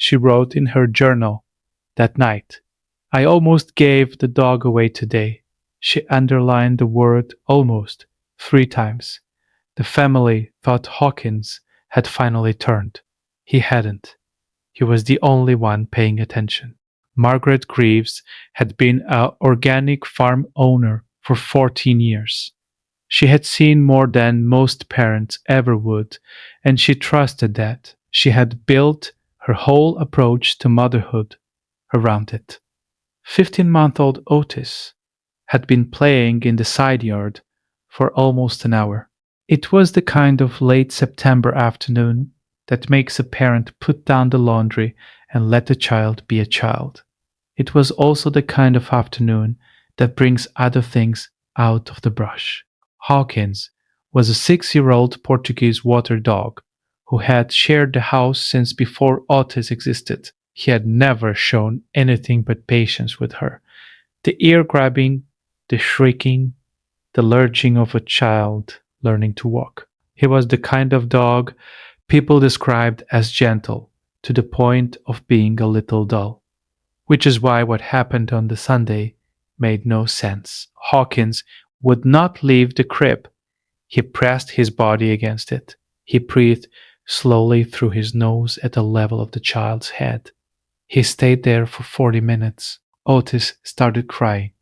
She wrote in her journal that night. I almost gave the dog away today. She underlined the word almost 3 times. The family thought Hawkins had finally turned. He hadn't. He was the only one paying attention. Margaret Greaves had been an organic farm owner for 14 years. She had seen more than most parents ever would, and she trusted that. She had built her whole approach to motherhood around it. 15-month-old Otis had been playing in the side yard for almost an hour. It was the kind of late September afternoon that makes a parent put down the laundry and let the child be a child. It was also the kind of afternoon that brings other things out of the brush. Hawkins was a 6-year-old Portuguese water dog who had shared the house since before Otis existed. He had never shown anything but patience with her. The ear-grabbing, the shrieking, the lurching of a child learning to walk. He was the kind of dog people described as gentle, to the point of being a little dull. Which is why what happened on the Sunday made no sense. Hawkins would not leave the crib. He pressed his body against it. He breathed slowly through his nose at the level of the child's head. He stayed there for 40 minutes. Otis started crying.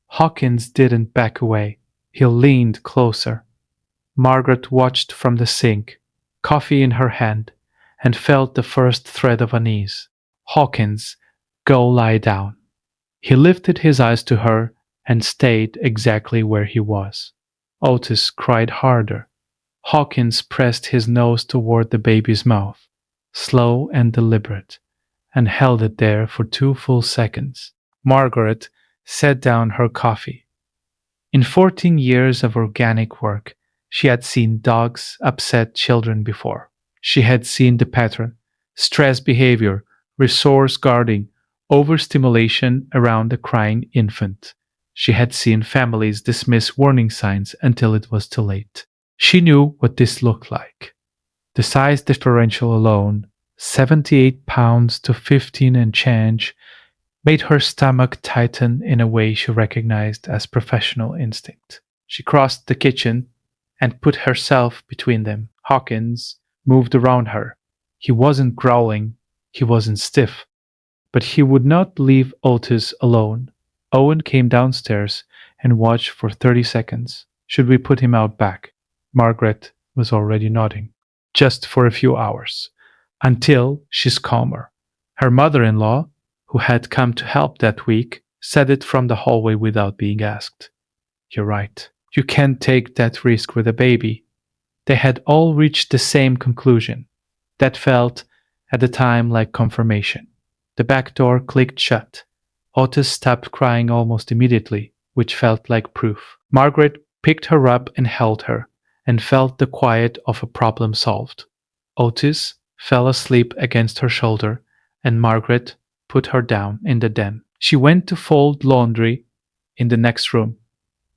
Hawkins didn't back away. He leaned closer. Margaret watched from the sink, coffee in her hand, and felt the first thread of unease. Hawkins, go lie down. He lifted his eyes to her and stayed exactly where he was. Otis cried harder. Hawkins pressed his nose toward the baby's mouth, slow and deliberate, and held it there for 2 full seconds. Margaret set down her coffee. In 14 years of organic work, she had seen dogs upset children before. She had seen the pattern: stress behavior, resource guarding, overstimulation around a crying infant. She had seen families dismiss warning signs until it was too late. She knew what this looked like. The size differential alone, 78 pounds to 15 and change, made her stomach tighten in a way she recognized as professional instinct. She crossed the kitchen and put herself between them. Hawkins moved around her. He wasn't growling, he wasn't stiff, but he would not leave Otis alone. Owen came downstairs and watched for 30 seconds. Should we put him out back? Margaret was already nodding. Just for a few hours, until she's calmer. Her mother-in-law, who had come to help that week, said it from the hallway without being asked. You're right. You can't take that risk with a baby. They had all reached the same conclusion. That felt, at the time, like confirmation. The back door clicked shut. Otis stopped crying almost immediately, which felt like proof. Margaret picked her up and held her, and felt the quiet of a problem solved. Otis fell asleep against her shoulder, and Margaret put her down in the den. She went to fold laundry in the next room,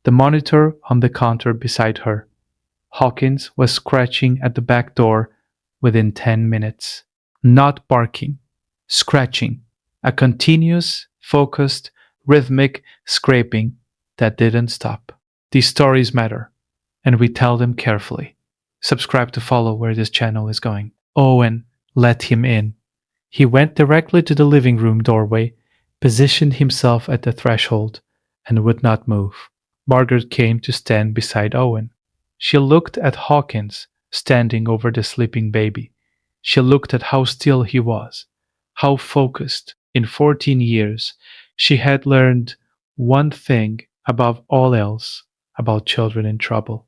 the monitor on the counter beside her. Hawkins was scratching at the back door within 10 minutes. Not barking, scratching, a continuous, focused, rhythmic scraping that didn't stop. These stories matter, and we tell them carefully. Subscribe to follow where this channel is going. Owen let him in. He went directly to the living room doorway, positioned himself at the threshold, and would not move. Margaret came to stand beside Owen. She looked at Hawkins, standing over the sleeping baby. She looked at how still he was, how focused. In 14 years, she had learned one thing above all else about children in trouble.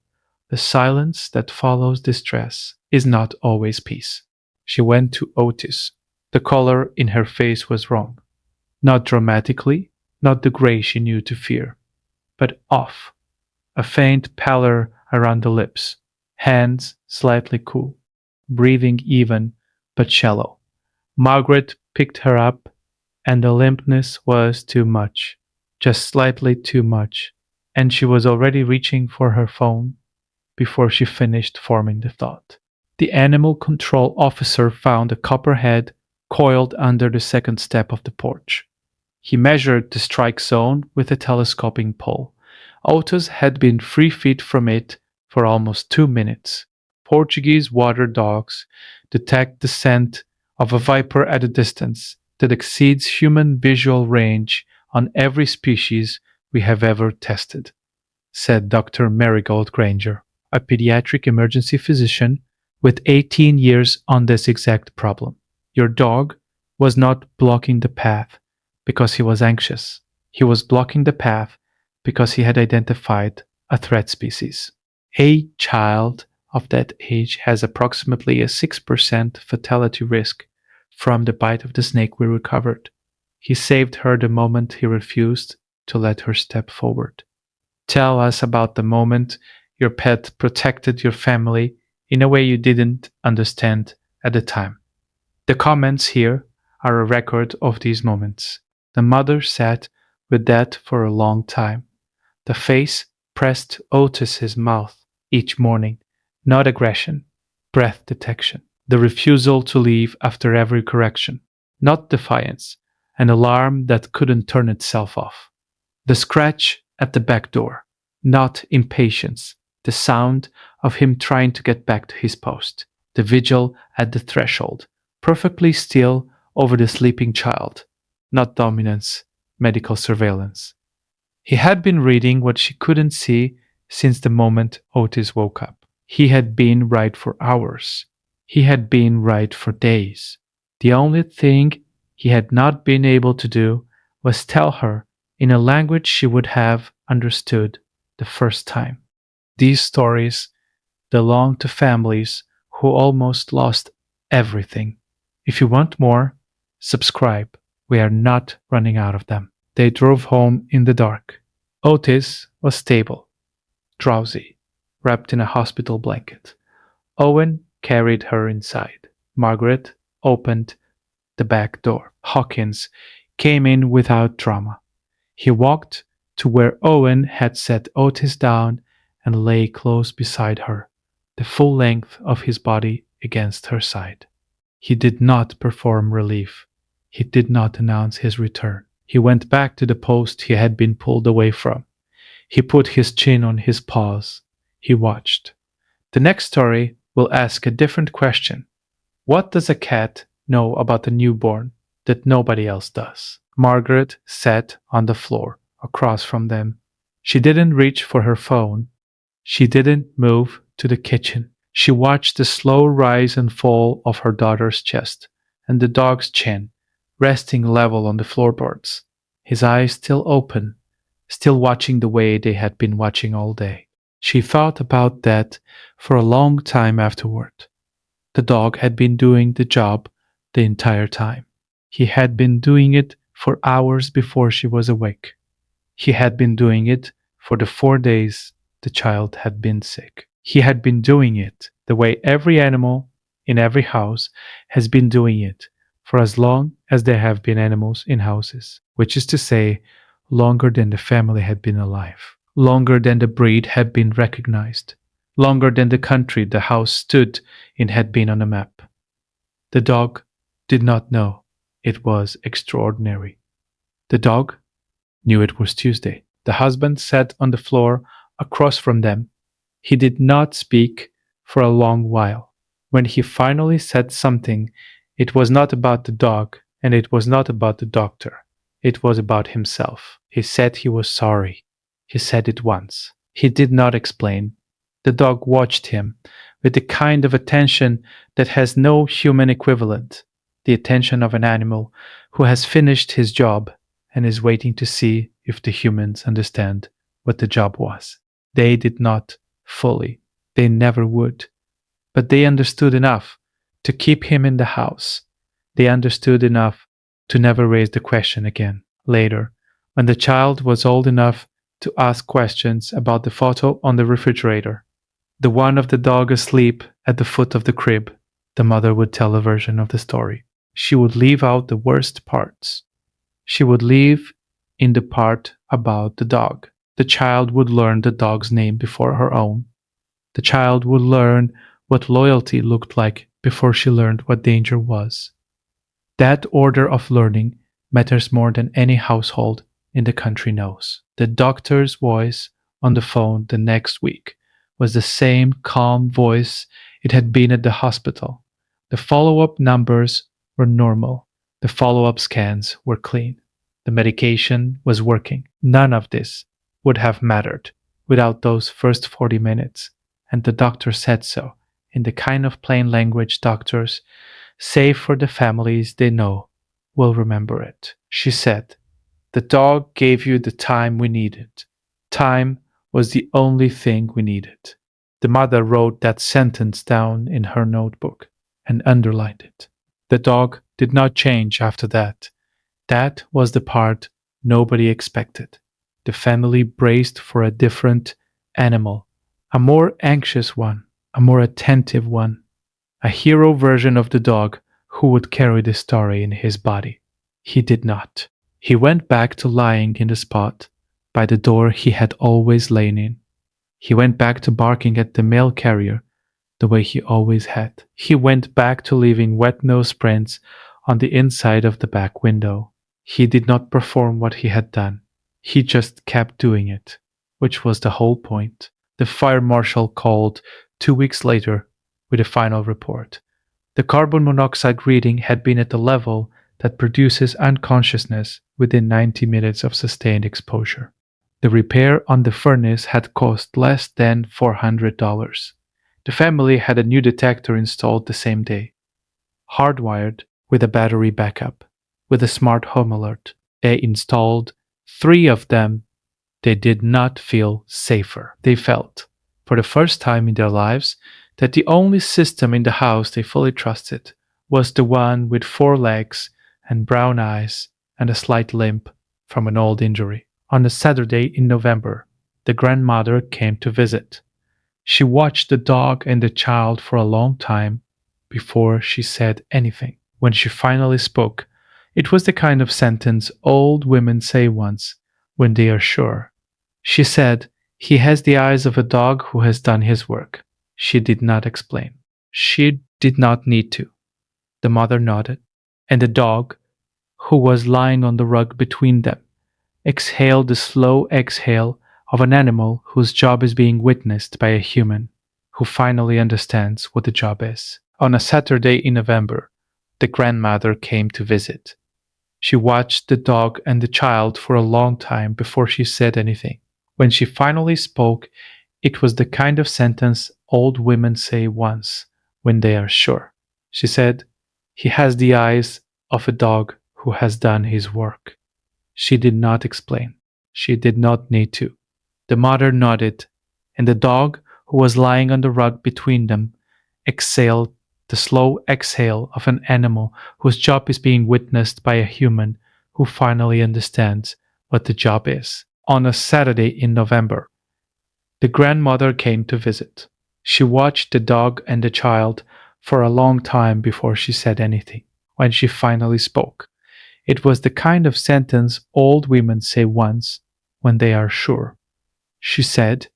The silence that follows distress is not always peace. She went to Otis. The color in her face was wrong. Not dramatically, not the gray she knew to fear, but off. A faint pallor around the lips, hands slightly cool, breathing even but shallow. Margaret picked her up, and the limpness was too much, just slightly too much, and she was already reaching for her phone before she finished forming the thought. The animal control officer found a copperhead coiled under the second step of the porch. He measured the strike zone with a telescoping pole. Otis had been 3 feet from it for almost 2 minutes. Portuguese water dogs detect the scent of a viper at a distance that exceeds human visual range on every species we have ever tested, said Dr. Marigold Granger, a pediatric emergency physician with 18 years on this exact problem. Your dog was not blocking the path because he was anxious. He was blocking the path because he had identified a threat species. A child of that age has approximately a 6% fatality risk from the bite of the snake we recovered. He saved her the moment he refused to let her step forward. Tell us about the moment your pet protected your family in a way you didn't understand at the time. The comments here are a record of these moments. The mother sat with that for a long time. The face pressed to Otis's mouth each morning, not aggression, breath detection. The refusal to leave after every correction, not defiance, an alarm that couldn't turn itself off. The scratch at the back door, not impatience, the sound of him trying to get back to his post. The vigil at the threshold, perfectly still over the sleeping child, not dominance, medical surveillance. He had been reading what she couldn't see since the moment Otis woke up. He had been right for hours. He had been right for days. The only thing he had not been able to do was tell her in a language she would have understood the first time. These stories belong to families who almost lost everything. If you want more, subscribe. We are not running out of them. They drove home in the dark. Otis was stable, drowsy, wrapped in a hospital blanket. Owen carried her inside. Margaret opened the back door. Hawkins came in without drama. He walked to where Owen had set Otis down and lay close beside her, the full length of his body against her side. He did not perform relief. He did not announce his return. He went back to the post he had been pulled away from. He put his chin on his paws. He watched. The next story will ask a different question. What does a cat know about the newborn that nobody else does? Margaret sat on the floor across from them. She didn't reach for her phone. She didn't move to the kitchen. She watched the slow rise and fall of her daughter's chest and the dog's chin, resting level on the floorboards, his eyes still open, still watching the way they had been watching all day. She thought about that for a long time afterward. The dog had been doing the job the entire time. He had been doing it for hours before she was awake. He had been doing it for the 4 days the child had been sick. He had been doing it the way every animal in every house has been doing it for as long as there have been animals in houses, which is to say, longer than the family had been alive, longer than the breed had been recognized, longer than the country the house stood in had been on a map. The dog did not know it was extraordinary. The dog knew it was Tuesday. The husband sat on the floor across from them. He did not speak for a long while. When he finally said something, it was not about the dog, and it was not about the doctor. It was about himself. He said he was sorry. He said it once. He did not explain. The dog watched him with the kind of attention that has no human equivalent, the attention of an animal who has finished his job and is waiting to see if the humans understand what the job was. They did not fully. They never would. But they understood enough to keep him in the house. They understood enough to never raise the question again. Later, when the child was old enough to ask questions about the photo on the refrigerator, the one of the dog asleep at the foot of the crib, the mother would tell a version of the story. She would leave out the worst parts. She would leave in the part about the dog. The child would learn the dog's name before her own. The child would learn what loyalty looked like before she learned what danger was. That order of learning matters more than any household in the country knows. The doctor's voice on the phone the next week was the same calm voice it had been at the hospital. The follow up numbers were normal. The follow up scans were clean. The medication was working. None of this would have mattered without those first 40 minutes. And the doctor said so, in the kind of plain language doctors save for the families they know will remember it. She said, "The dog gave you the time we needed. Time was the only thing we needed." The mother wrote that sentence down in her notebook and underlined it. The dog did not change after that. That was the part nobody expected. The family braced for a different animal, a more anxious one, a more attentive one, a hero version of the dog who would carry the story in his body. He did not. He went back to lying in the spot by the door he had always lain in. He went back to barking at the mail carrier the way he always had. He went back to leaving wet nose prints on the inside of the back window. He did not perform what he had done. He just kept doing it, which was the whole point. The fire marshal called 2 weeks later with a final report. The carbon monoxide reading had been at the level that produces unconsciousness within 90 minutes of sustained exposure. The repair on the furnace had cost less than $400. The family had a new detector installed the same day, hardwired with a battery backup, with a smart home alert. They installed 3 of them. They did not feel safer. They felt, for the first time in their lives, that the only system in the house they fully trusted was the one with 4 legs and brown eyes and a slight limp from an old injury. On a Saturday in November, the grandmother came to visit. She watched the dog and the child for a long time before she said anything. When she finally spoke, it was the kind of sentence old women say once when they are sure. She said, "He has the eyes of a dog who has done his work." She did not explain. She did not need to. The mother nodded, and the dog, who was lying on the rug between them, exhaled the slow exhale of an animal whose job is being witnessed by a human who finally understands what the job is. On a Saturday in November, the grandmother came to visit. She watched the dog and the child for a long time before she said anything. When she finally spoke, it was the kind of sentence old women say once when they are sure. She said, "He has the eyes of a dog who has done his work." She did not explain. She did not need to. The mother nodded, and the dog, who was lying on the rug between them, exhaled the slow exhale of an animal whose job is being witnessed by a human who finally understands what the job is. On a Saturday in November, the grandmother came to visit. She watched the dog and the child for a long time before she said anything. When she finally spoke, it was the kind of sentence old women say once when they are sure. She said,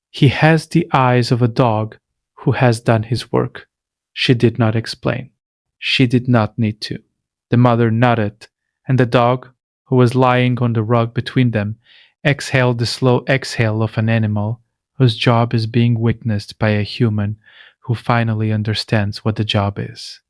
"He has the eyes of a dog who has done his work." She did not explain. She did not need to. The mother nodded, and the dog, who was lying on the rug between them, exhaled the slow exhale of an animal whose job is being witnessed by a human who finally understands what the job is.